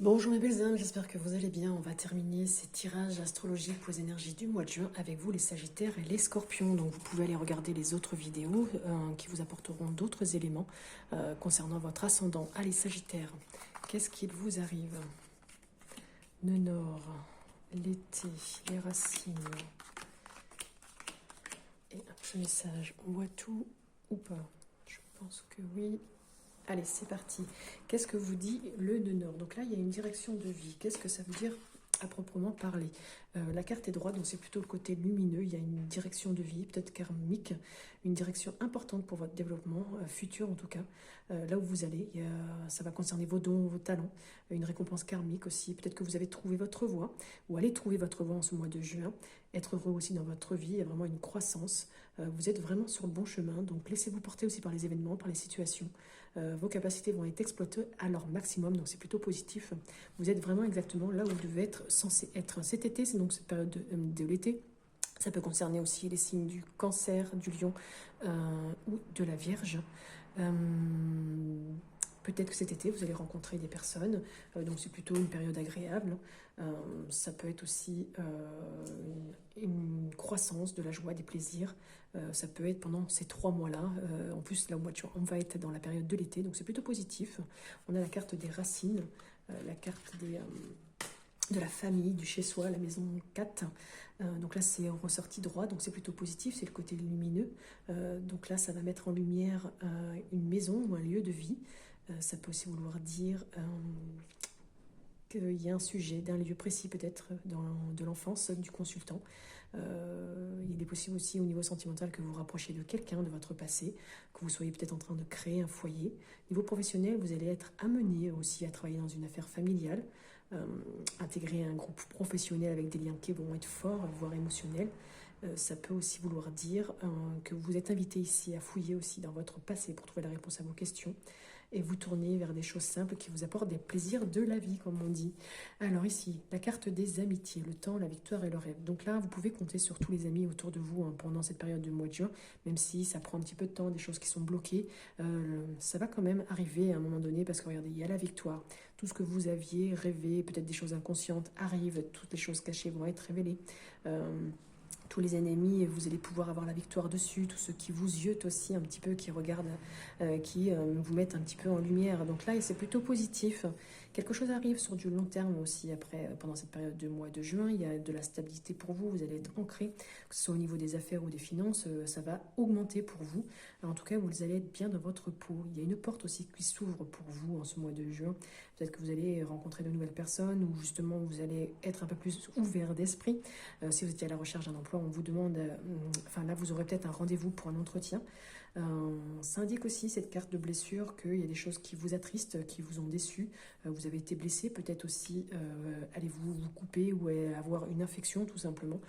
Bonjour mes belles âmes, j'espère que vous allez bien. On va terminer ces tirages astrologiques pour les énergies du mois de juin avec vous les Sagittaires et les Scorpions. Donc vous pouvez aller regarder les autres vidéos qui vous apporteront d'autres éléments concernant votre ascendant. Allez Sagittaires, qu'est-ce qu'il vous arrive? Le Nord, l'été, les racines. Et un petit message, on voit tout ou pas? Je pense que oui. Allez, c'est parti. Qu'est-ce que vous dit le nœud nord? Donc là, il y a une direction de vie. Qu'est-ce que ça veut dire à proprement parler? La carte est droite, donc c'est plutôt le côté lumineux. Il y a une direction de vie, peut-être karmique, une direction importante pour votre développement futur en tout cas. Là où vous allez, ça va concerner vos dons, vos talents, une récompense karmique aussi. Peut-être que vous avez trouvé votre voie ou allez trouver votre voie en ce mois de juin. Être heureux aussi dans votre vie, il y a vraiment une croissance. Vous êtes vraiment sur le bon chemin, donc laissez-vous porter aussi par les événements, par les situations. Vos capacités vont être exploitées à leur maximum, donc c'est plutôt positif. Vous êtes vraiment exactement là où vous devez être censé être. Cet été, c'est donc cette période de l'été. Ça peut concerner aussi les signes du Cancer, du Lion ou de la Vierge. Peut-être que cet été, vous allez rencontrer des personnes, donc c'est plutôt une période agréable. Ça peut être aussi une croissance de la joie, des plaisirs. Ça peut être pendant ces 3 mois-là. En plus, là, au mois de juin, on va être dans la période de l'été, donc c'est plutôt positif. On a la carte des racines, la carte de la famille, du chez-soi, la maison 4. Donc là, c'est ressorti droit, donc c'est plutôt positif, c'est le côté lumineux. Donc là, ça va mettre en lumière une maison ou un lieu de vie. Ça peut aussi vouloir dire qu'il y a un sujet d'un lieu précis peut-être de l'enfance du consultant. Il est possible aussi au niveau sentimental que vous vous rapprochiez de quelqu'un de votre passé, que vous soyez peut-être en train de créer un foyer. Au niveau professionnel, vous allez être amené aussi à travailler dans une affaire familiale, intégrer un groupe professionnel avec des liens qui vont être forts, voire émotionnels. Ça peut aussi vouloir dire que vous êtes invité ici à fouiller aussi dans votre passé pour trouver la réponse à vos questions et vous tourner vers des choses simples qui vous apportent des plaisirs de la vie, comme on dit. Alors ici, la carte des amitiés, le temps, la victoire et le rêve. Donc là, vous pouvez compter sur tous les amis autour de vous pendant cette période du mois de juin, même si ça prend un petit peu de temps, des choses qui sont bloquées. Ça va quand même arriver à un moment donné, parce que regardez, il y a la victoire. Tout ce que vous aviez rêvé, peut-être des choses inconscientes, arrivent, toutes les choses cachées vont être révélées. Tous les ennemis, vous allez pouvoir avoir la victoire dessus, tous ceux qui vous ziotent aussi un petit peu, qui regardent, qui vous mettent un petit peu en lumière. Donc là, c'est plutôt positif. Quelque chose arrive sur du long terme aussi après, pendant cette période de mois de juin, il y a de la stabilité pour vous, vous allez être ancré, que ce soit au niveau des affaires ou des finances, ça va augmenter pour vous. Alors, en tout cas, vous allez être bien dans votre peau. Il y a une porte aussi qui s'ouvre pour vous en ce mois de juin. Peut-être que vous allez rencontrer de nouvelles personnes ou justement vous allez être un peu plus ouvert d'esprit. Si vous étiez à la recherche d'un emploi, on vous demande, enfin là vous aurez peut-être un rendez-vous pour un entretien. Ça indique aussi cette carte de blessure qu'il y a des choses qui vous attristent, qui vous ont déçu. Vous avez été blessé, peut-être aussi allez-vous vous couper ou avoir une infection tout simplement.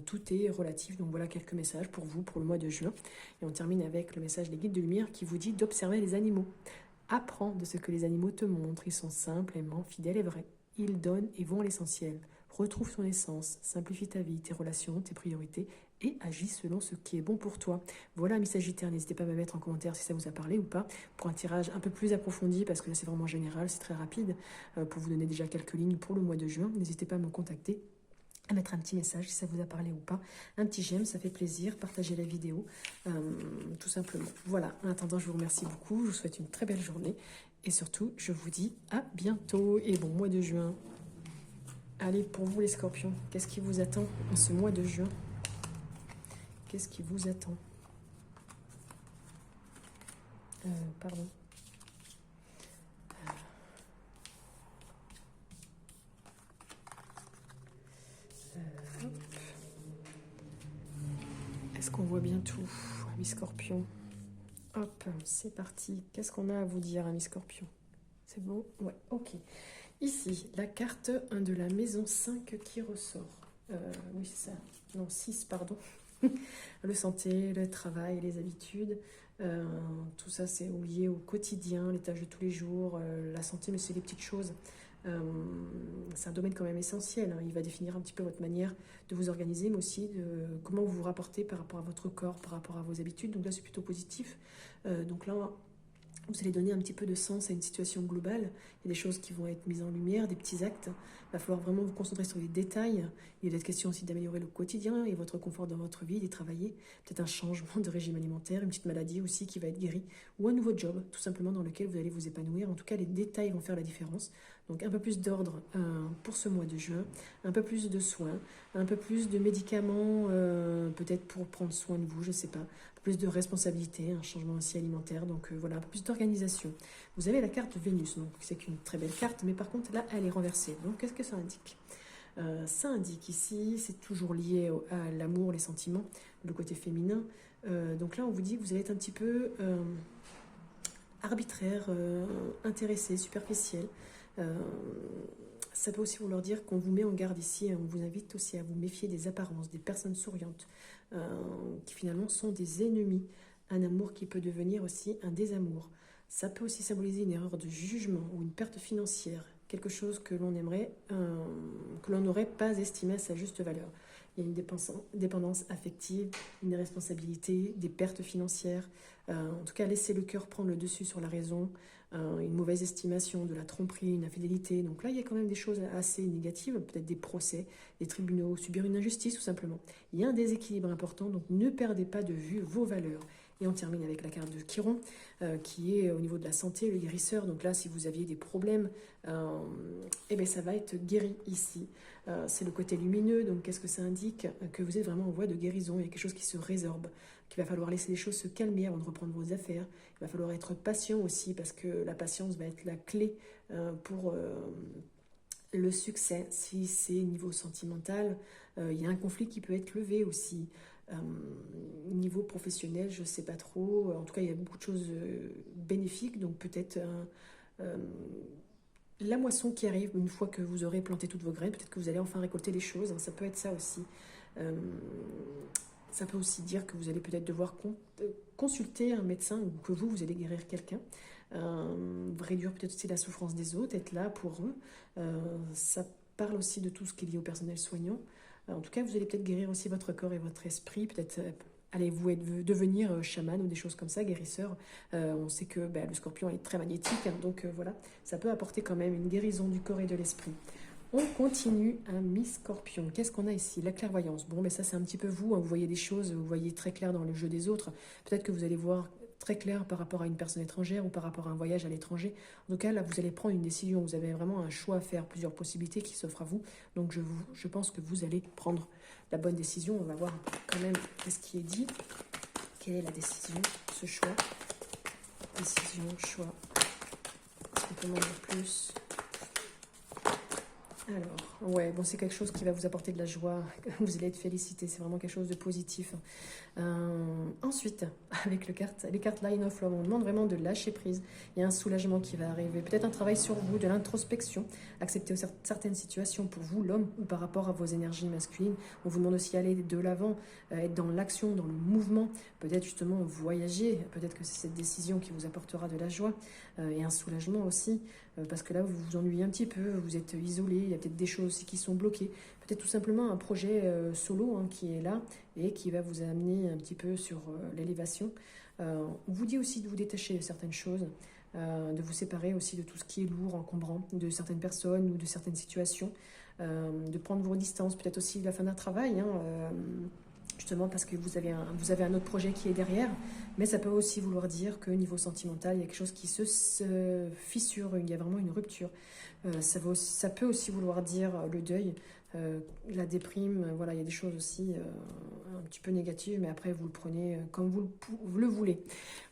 Tout est relatif, donc voilà quelques messages pour vous pour le mois de juin. Et on termine avec le message des guides de lumière qui vous dit d'observer les animaux. Apprends de ce que les animaux te montrent, ils sont simples, aimants, fidèles et vrais. Ils donnent et vont à l'essentiel. Retrouve ton essence, simplifie ta vie, tes relations, tes priorités et agis selon ce qui est bon pour toi. Voilà, mes Sagittaires, n'hésitez pas à me mettre en commentaire si ça vous a parlé ou pas, pour un tirage un peu plus approfondi, parce que là c'est vraiment général, c'est très rapide, pour vous donner déjà quelques lignes pour le mois de juin. N'hésitez pas à me contacter, à mettre un petit message si ça vous a parlé ou pas, un petit j'aime, ça fait plaisir, partagez la vidéo, tout simplement. Voilà, en attendant, je vous remercie beaucoup, je vous souhaite une très belle journée, et surtout, je vous dis à bientôt, et bon mois de juin. Allez, pour vous les scorpions, qu'est-ce qui vous attend en ce mois de juin? Qu'est-ce qui vous attend? Pardon. Hop. Est-ce qu'on voit bien tout, mes scorpions? Hop, c'est parti. Qu'est-ce qu'on a à vous dire, mes scorpions? C'est bon? Ouais, ok. Ici, la carte 1 de la maison 5 qui ressort. Oui, c'est ça. Non, 6, pardon. Le santé, le travail, les habitudes. Tout ça, c'est lié au quotidien, les tâches de tous les jours, la santé, mais c'est les petites choses. C'est un domaine quand même essentiel, hein. Il va définir un petit peu votre manière de vous organiser, mais aussi de comment vous vous rapportez par rapport à votre corps, par rapport à vos habitudes. Donc là, c'est plutôt positif. Donc là, Vous allez donner un petit peu de sens à une situation globale. Il y a des choses qui vont être mises en lumière, des petits actes. Il va falloir vraiment vous concentrer sur les détails. Il est question aussi d'améliorer le quotidien et votre confort dans votre vie, d'y travailler. Peut-être un changement de régime alimentaire, une petite maladie aussi qui va être guérie, ou un nouveau job, tout simplement dans lequel vous allez vous épanouir. En tout cas, les détails vont faire la différence. Donc un peu plus d'ordre pour ce mois de juin, un peu plus de soins, un peu plus de médicaments, peut-être pour prendre soin de vous, je ne sais pas. Plus de responsabilité, un changement aussi alimentaire, donc voilà, un peu plus d'organisation. Vous avez la carte Vénus, donc c'est une très belle carte, mais par contre là, elle est renversée. Donc qu'est-ce que ça indique? Ça indique ici, c'est toujours lié à l'amour, les sentiments, le côté féminin. Donc là, on vous dit que vous allez être un petit peu arbitraire, intéressé, superficiel. Ça peut aussi vouloir dire qu'on vous met en garde ici, et on vous invite aussi à vous méfier des apparences, des personnes souriantes, qui finalement sont des ennemis. Un amour qui peut devenir aussi un désamour. Ça peut aussi symboliser une erreur de jugement ou une perte financière, quelque chose que l'on aimerait, que l'on n'aurait pas estimé à sa juste valeur. Il y a une dépendance affective, une responsabilité, des pertes financières. En tout cas, laisser le cœur prendre le dessus sur la raison, une mauvaise estimation, de la tromperie, une infidélité. Donc là, il y a quand même des choses assez négatives, peut-être des procès, des tribunaux, subir une injustice tout simplement. Il y a un déséquilibre important, donc ne perdez pas de vue vos valeurs. Et on termine avec la carte de Chiron, qui est au niveau de la santé, le guérisseur. Donc là, si vous aviez des problèmes, eh bien, ça va être guéri ici. C'est le côté lumineux, donc qu'est-ce que ça indique? Que vous êtes vraiment en voie de guérison, il y a quelque chose qui se résorbe, qu'il va falloir laisser les choses se calmer avant de reprendre vos affaires. Il va falloir être patient aussi, parce que la patience va être la clé pour le succès. Si c'est niveau sentimental, il y a un conflit qui peut être levé aussi. Niveau professionnel, je ne sais pas trop. En tout cas, il y a beaucoup de choses bénéfiques, donc peut-être la moisson qui arrive une fois que vous aurez planté toutes vos graines, peut-être que vous allez enfin récolter les choses, hein, ça peut être ça aussi. Ça peut aussi dire que vous allez peut-être devoir consulter un médecin ou que vous allez guérir quelqu'un, réduire peut-être aussi la souffrance des autres, être là pour eux. Ça parle aussi de tout ce qui est lié au personnel soignant. En tout cas, vous allez peut-être guérir aussi votre corps et votre esprit, peut-être allez-vous devenir chaman ou des choses comme ça, guérisseur. On sait que le scorpion est très magnétique, hein, donc voilà, ça peut apporter quand même une guérison du corps et de l'esprit. On continue à mi-scorpion. Qu'est-ce qu'on a ici? La clairvoyance. Bon, mais ça c'est un petit peu vous, hein, vous voyez des choses, vous voyez très clair dans le jeu des autres. Peut-être que vous allez voir très clair par rapport à une personne étrangère ou par rapport à un voyage à l'étranger. En tout cas, là, vous allez prendre une décision. Vous avez vraiment un choix à faire, plusieurs possibilités qui s'offrent à vous. Donc, je pense que vous allez prendre la bonne décision. On va voir quand même ce qui est dit. Quelle est la décision, ce choix? Décision, choix. Est-ce qu'on peut m'en dire plus? Alors, ouais, bon, c'est quelque chose qui va vous apporter de la joie, vous allez être félicité, c'est vraiment quelque chose de positif. Ensuite, avec les cartes Line of Love, on demande vraiment de lâcher prise. Il y a un soulagement qui va arriver, peut-être un travail sur vous, de l'introspection, accepter certaines situations pour vous, l'homme, ou par rapport à vos énergies masculines. On vous demande aussi d'aller de l'avant, être dans l'action, dans le mouvement, peut-être justement voyager, peut-être que c'est cette décision qui vous apportera de la joie et un soulagement aussi, parce que là, vous vous ennuyez un petit peu, vous êtes isolé, il y a peut-être des choses aussi qui sont bloquées, peut-être tout simplement un projet solo qui est là et qui va vous amener un petit peu sur l'élévation. On vous dit aussi de vous détacher de certaines choses, de vous séparer aussi de tout ce qui est lourd, encombrant, de certaines personnes ou de certaines situations, de prendre vos distances, peut-être aussi la fin d'un travail, justement parce que vous avez un autre projet qui est derrière, mais ça peut aussi vouloir dire que niveau sentimental, il y a quelque chose qui se fissure, il y a vraiment une rupture. Ça peut aussi vouloir dire le deuil, la déprime, voilà, il y a des choses aussi un petit peu négatives, mais après vous le prenez comme vous le voulez.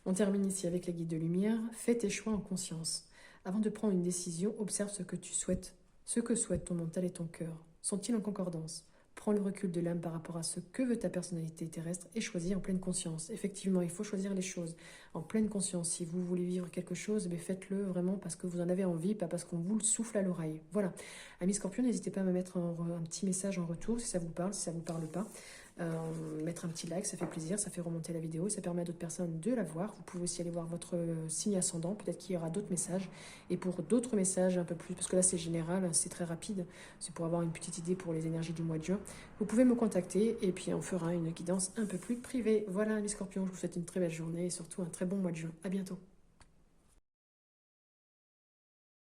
On termine ici avec la guide de lumière. Fais tes choix en conscience. Avant de prendre une décision, observe ce que tu souhaites, ce que souhaitent ton mental et ton cœur. Sont-ils en concordance? Prends le recul de l'âme par rapport à ce que veut ta personnalité terrestre et choisis en pleine conscience. Effectivement, il faut choisir les choses en pleine conscience. Si vous voulez vivre quelque chose, faites-le vraiment parce que vous en avez envie, pas parce qu'on vous le souffle à l'oreille. Voilà. Amis Scorpion, n'hésitez pas à me mettre un petit message en retour si ça vous parle, si ça ne vous parle pas. Mettre un petit like, ça fait plaisir, ça fait remonter la vidéo, ça permet à d'autres personnes de la voir. Vous pouvez aussi aller voir votre signe ascendant, peut-être qu'il y aura d'autres messages. Et pour d'autres messages un peu plus, parce que là c'est général, c'est très rapide, c'est pour avoir une petite idée pour les énergies du mois de juin, vous pouvez me contacter et puis on fera une guidance un peu plus privée. Voilà les Scorpions, je vous souhaite une très belle journée et surtout un très bon mois de juin. À bientôt.